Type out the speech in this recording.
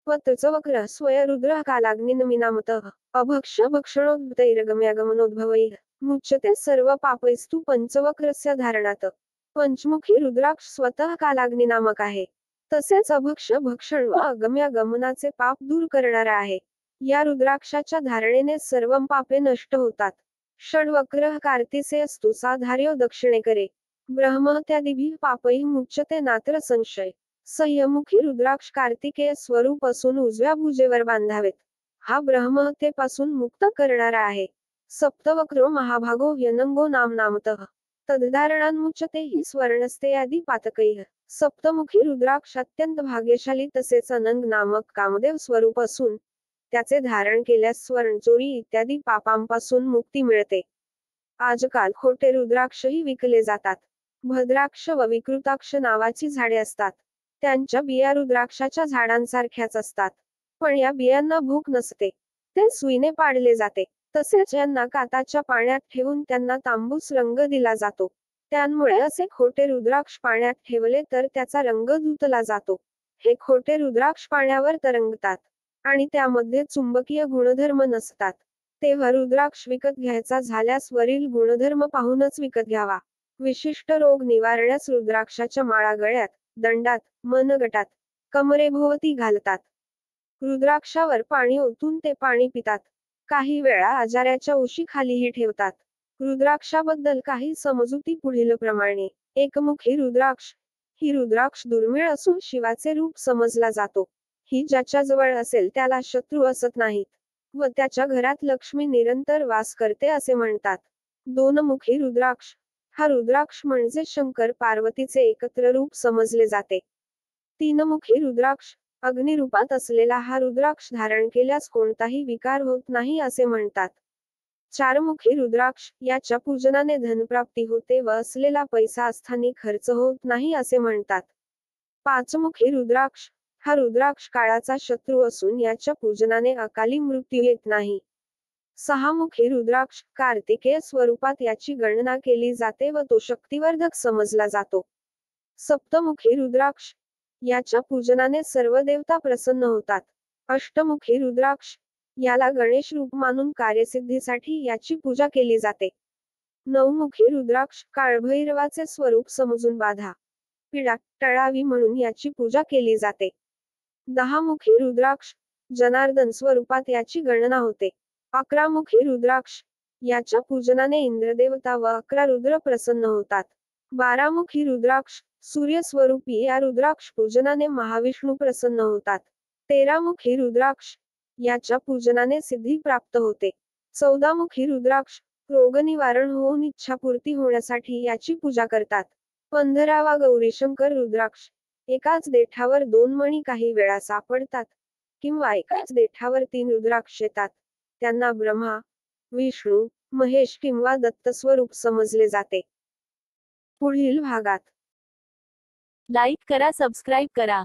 त्वत्वक्र स्वयरुद्रः कालाग्निनमिनामतः अभक्ष्य भक्षणोद्भतैरगम्यागमनोद्भवैः मुच्यते सर्व पापैस्तु पंचवक्रस्य धारणात। पंचमुखी रुद्राक्ष स्वतः कालाग्निनामक आहे, तसेच अभक्ष्य भक्षण व अगम्यागमनाचे पाप दूर करणारा आहे। या रुद्राक्षाच्या धारणेने सर्व पापे नष्ट होतात। षड्वक्रः कार्तिसेयस्तु साधार्यो दक्षिणे करे ब्रह्महत्यादिभिः पापैः मुच्यते नात्र संशय। सह्यमुखी रुद्राक्ष कार्तिकेय स्वरूप असून उजव्या भुजेवर बांधावेत। हा ब्रह्महत्येपासून मुक्त करणारा आहे। सप्तवक्रो महाभागो ह्यनंगो नामनामतः तद्धारणान्मुच्यते हि स्वर्णस्तेयादि पातकैः। सप्तमुखी रुद्राक्ष अत्यंत भाग्यशाली तसेच अनंग नामक कामदेव स्वरूप असून त्याचे धारण केल्यास स्वर्णचोरी इत्यादी पापांपासून मुक्ती मिळते। आजकाल खोटे रुद्राक्षही विकले जातात। भद्राक्ष व विकृताक्ष नावाची झाडे असतात, त्यांच्या बिया रुद्राक्षाच्या झाडांसारख्याच असतात, पण या बियांना भूक नसते, ते सुईने पाडले जाते। तसेच यांना काताच्या पाण्यात ठेवून त्यांना तांबूस रंग दिला जातो, त्यामुळे असे खोटे रुद्राक्ष पाण्यात ठेवले तर त्याचा रंग धुतला जातो। हे खोटे रुद्राक्ष पाण्यावर तरंगतात आणि त्यामध्ये चुंबकीय गुणधर्म नसतात, तेव्हा रुद्राक्ष विकत घ्यायचा झाल्यास वरील गुणधर्म पाहूनच विकत घ्यावा। विशिष्ट रोग निवारण्यास रुद्राक्षाच्या माळा गळ्यात, दंडात, मनगटात, कमरेभोवती घालतात। रुद्राक्षावर पाणी ओतून ते पाणी पितात। काही वेळा आजाराच्या उशीखालीही ठेवतात। रुद्राक्षाबद्दल काही समजुती पुढीलप्रमाणे। एकमुखी रुद्राक्ष ही रुद्राक्ष दुर्मिळ असून शिवाचे रूप समजला जातो। ही ज्याच्याजवळ असेल त्याला शत्रू असत नाहीत व त्याच्या घरात लक्ष्मी निरंतर वास करते असे म्हणतात। दोनमुखी रुद्राक्ष हा रुद्राक्ष म्हणजे शंकर पार्वतीचे एकत्र रूप समजले जाते। तीनमुखी रुद्राक्ष अग्निरूपात असलेला हा रुद्राक्ष धारण केल्यास कोणताही विकार होत नाही असे म्हणतात। चारमुखी रुद्राक्ष याच्या पूजनाने धनप्राप्ती होते व असलेला पैसा अस्थानी खर्च होत नाही असे म्हणतात। पाचमुखी रुद्राक्ष हा रुद्राक्ष काळाचा शत्रू असून याच्या पूजनाने अकाली मृत्यू येत नाही। सहामुखी रुद्राक्ष कार्तिकेय स्वरूपात याची गणना केली जाते व तो शक्तिवर्धक समजला जातो। सप्तमुखी रुद्राक्ष याच्या पूजनाने सर्व देवता प्रसन्न होतात। अष्टमुखी रुद्राक्ष याला गणेश रूप मानून कार्यसिद्धीसाठी याची पूजा केली जाते। नवमुखी रुद्राक्ष काळभैरवाचे स्वरूप समजून बाधा पीडा टळावी म्हणून याची पूजा केली जाते। दहामुखी रुद्राक्ष जनार्दन स्वरूपात याची गणना होते। अकरामुखी रुद्राक्ष याच्या पूजनाने इंद्रदेवता व 11 रुद्र प्रसन्न होतात। बारामुखी रुद्राक्ष सूर्य स्वरूपी या रुद्राक्ष पूजनाने महाविष्णू प्रसन्न होतात। 13मुखी रुद्राक्ष याच्या पूजनाने सिद्धी प्राप्त होते। 14मुखी रुद्राक्ष रोगनिवारण होऊन इच्छापूर्ती होण्यासाठी याची पूजा करतात। 15वा गौरीशंकर रुद्राक्ष एकाच देठावर 2 मणी काही वेळा सापडतात किंवा एकाच देठावर 3 रुद्राक्ष येतात, त्यांना ब्रह्मा, विष्णू, महेश किंवा दत्त स्वरूप समजले जाते। पुढील भागात लाईक करा, सबस्क्राईब करा।